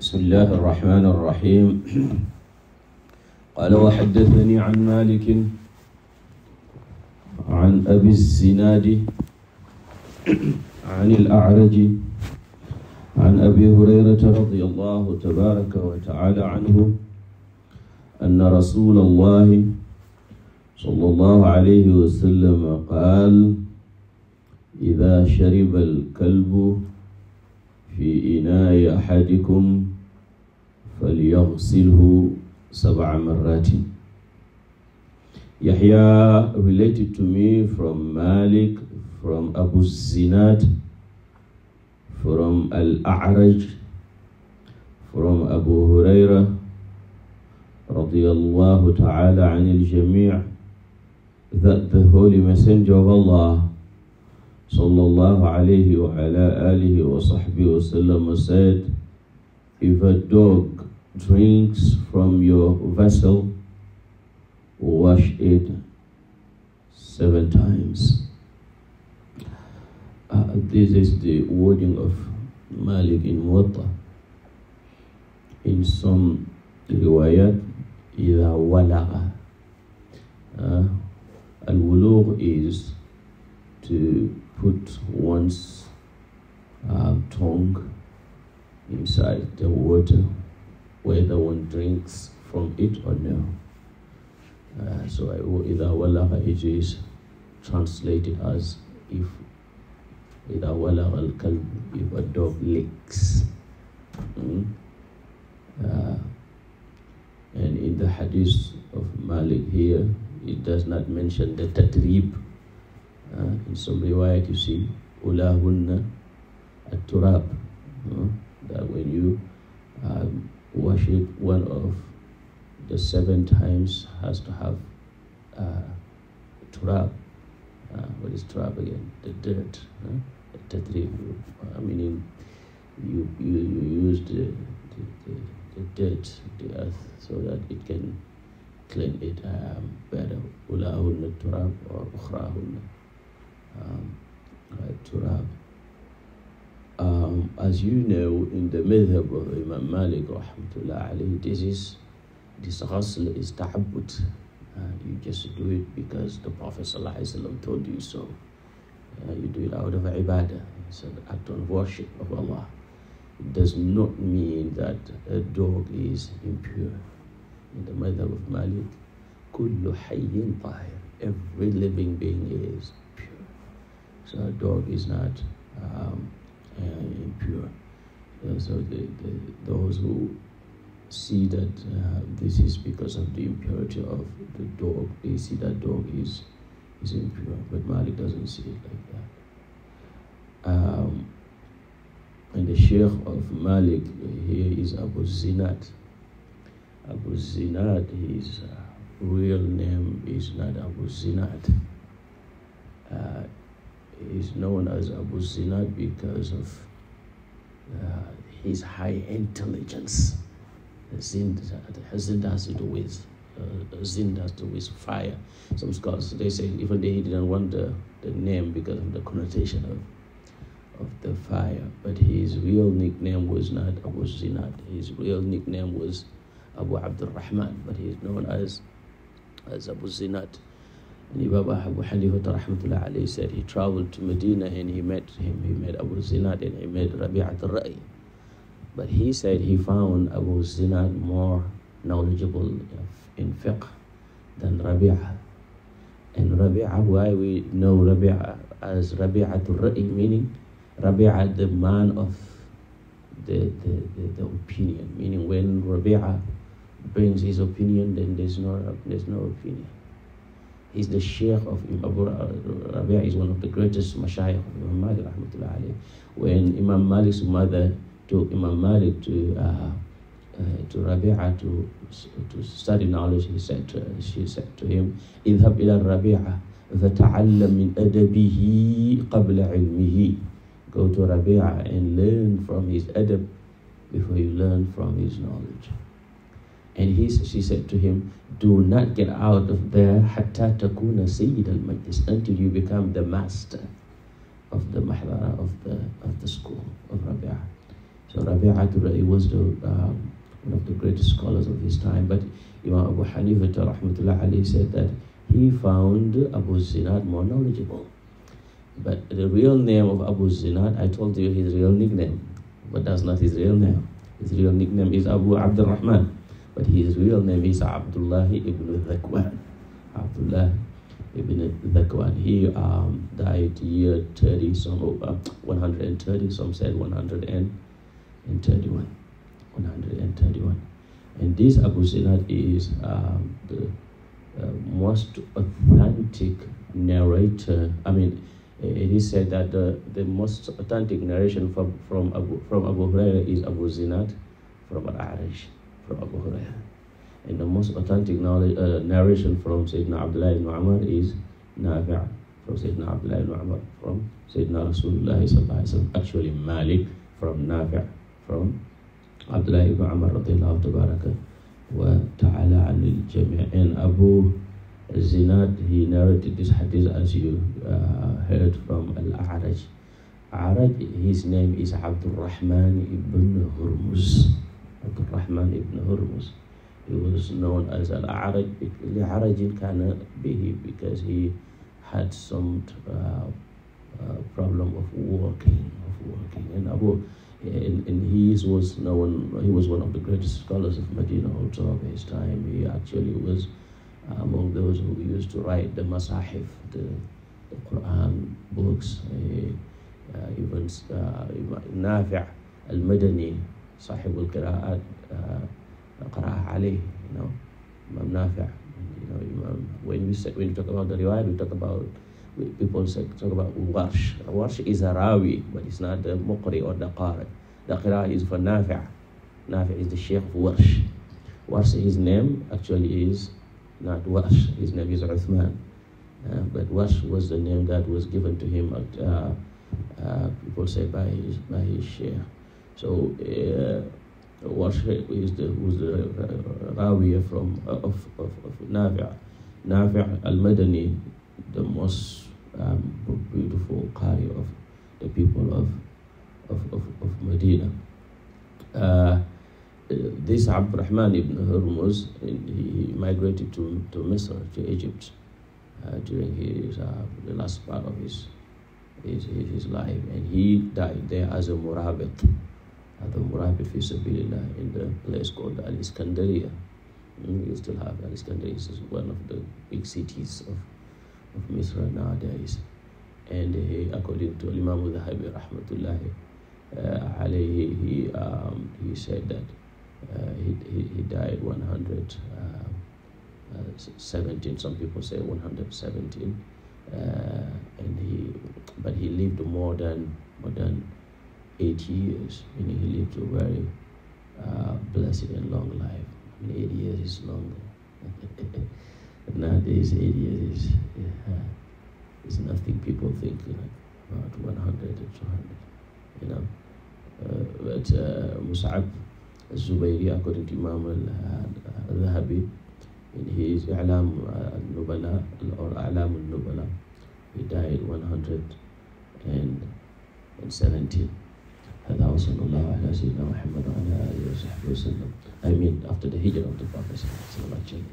بسم الله الرحمن الرحيم قال وحدثني عن مالك عن أبي الزناد عن الأعرج عن أبي هريرة رضي الله تبارك وتعالى عنه أن رسول الله صلى الله عليه وسلم قال إذا شرب الكلب في إناء أحدكم فليغسله 7 مرات. Yahya related to me from Malik, from Abu Zinad, from Al-A'raj, from Abu Huraira radiyallahu ta'ala anil jami' that the Holy Messenger of Allah sallallahu alayhi wa ala alihi wa sahbihi wa sallam said, if a dog drinks from your vessel, wash it 7 times. This is the wording of Malik in Muwatta. In some riwayat, إذا ولغ. Al-wulugh is to put one's tongue inside the water, whether one drinks from it or no. So إذا ولغ, it is translated as if إذا ولغ الكلب, if a dog licks. And in the hadith of Malik here, it does not mention the tatrib. In some riwayat you see ulahunna at-turab, that when you wash it, one of the 7 times has to have turab. What is turab again? The dirt. Tatrib, meaning you use the dirt, the earth, so that it can clean it better. Ulahunna turab or ukhrahunna turab. As you know, in the madhab of Imam Malik rahmatullah alayhi, this ghusl is ta'abbud. You just do it because the Prophet sallallahu alaihi wasallam told you so. You do it out of ibadah. It's an act of worship of Allah. It does not mean that a dog is impure. In the madhab of Malik, kullu hayyin tahir, every living being is pure. So a dog is not impure. So those who see that this is because of the impurity of the dog, they see that dog is impure. But Malik doesn't see it like that. And the Sheikh of Malik here is Abu Zinad. Abu Zinad, his real name is not Abu Zinad. He is known as Abu Zinad because of his high intelligence. Zind has to do with fire. Some scholars, they say even he didn't want the name because of the connotation of the fire. But his real nickname was not Abu Zinad. His real nickname was Abu Abdul Rahman, but he is known as Abu Zinad. And Imam Abu Hanifa rahmatullah alayhi said he traveled to Medina and he met him. He met Abu Zinad and he met Rabi'at al-Ra'i. But he said he found Abu Zinad more knowledgeable in fiqh than Rabi'ah. And Rabi'ah, why we know Rabi'ah as Rabi'at al-Ra'i, meaning Rabi'ah, the man of the opinion, meaning when Rabi'ah brings his opinion, then there's no opinion. He's the Sheikh of Abu Rabi'ah, is one of the greatest mashayikh of Imam Malik rahmatullah alayhi. When Imam Malik's mother took Imam Malik to Rabi'ah to study knowledge, she said to him, "Idhab ila Rabi'ah fata'allam min adabihi qabla ilmihi." Go to Rabi'ah and learn from his adab before you learn from his knowledge. And she said to him, do not get out of there hatta takuna sayyid al-majlis, until you become the master of the mahdara, of the school of Rabi'ah. So Rabi'atul Ra'i was one of the greatest scholars of his time. But Imam Abu Hanifa rahmatullah alayhi said that he found Abu Zinad more knowledgeable. But the real name of Abu Zinad, I told you his real nickname, but that's not his real name. His real nickname is Abu Abdurrahman, but his real name is Abdullah ibn Dhakwan. Abdullah ibn Dhakwan. He died year 30, some 130, some said 131. 131. And this Abu Zinad is the most authentic narrator. I mean, it is said that the most authentic narration from Abu Hurairah is Abu Zinad from Al-A'raj, from Abu Hurairah. And the most authentic narration from Sayyidina Abdullah ibn Umar is Nafi' from Sayyidina Abdullah ibn Umar from Sayyidina Rasulullah sallallahu alaihi wasallam. Actually, Malik from Nafi' from Abdullah ibn Umar radiyallahu tabaraka wa ta'ala anil jami'. And Abu Zinad, he narrated this hadith as you heard from Al-A'raj. A'raj, his name is Abdul Rahman ibn Hurmuz. Abdul Rahman ibn Hurmuz. He was known as Al-A'raj. Al-A'raj kana bihi, because he had some problem of walking. And he was known. He was one of the greatest scholars of Medina also of his time. He actually was among those who used to write the Masahif, the Quran books. Even Nafi' al-Madani, Sahib al-Qira'at, Qara'ah alayh, Imam Nafi'. When you talk about the riwayat, we talk about, people talk about Warsh. Warsh is a rawi, but it's not the Muqri or the Qari. The Qira'ah is for Nafi'. Nafi' is the Sheikh of Warsh. Warsh, his name actually is not Warsh. His name is Uthman. But Warsh was the name that was given to him, people say, by his Sheikh. So Warsh was the rawi of Nafi'. Nafi' al-Madani, the most beautiful Qari of the people of Medina. This Abdurrahman ibn Hurmuz, he migrated to Misr, to Egypt, during the last part of his life, and he died there as a murabit, fi sabilillah, in the place called Al-Iskandariya. You still have Al-Iskandariya. This is one of the big cities of Misr nowadays. And according to Imam al-Dhahabi rahmatullahi alayhi, he said that he died 117. Some people say 117, but he lived more than 80 years. Meaning he lived a very blessed and long life. I mean, 80 years is long. Nowadays, 80 years is nothing. People think about 100 or 200. But Mus'ab al-Zubayri, according to Imam al-Dhahabi, in his A'lam al-Nubala, or A'lam al-Nubala, he died 117. هذا وصلى الله على سيدنا محمد وعلى آله وصحبه وسلم. I mean, after the hijrah of the Prophet sallallahu alaihi wasallam.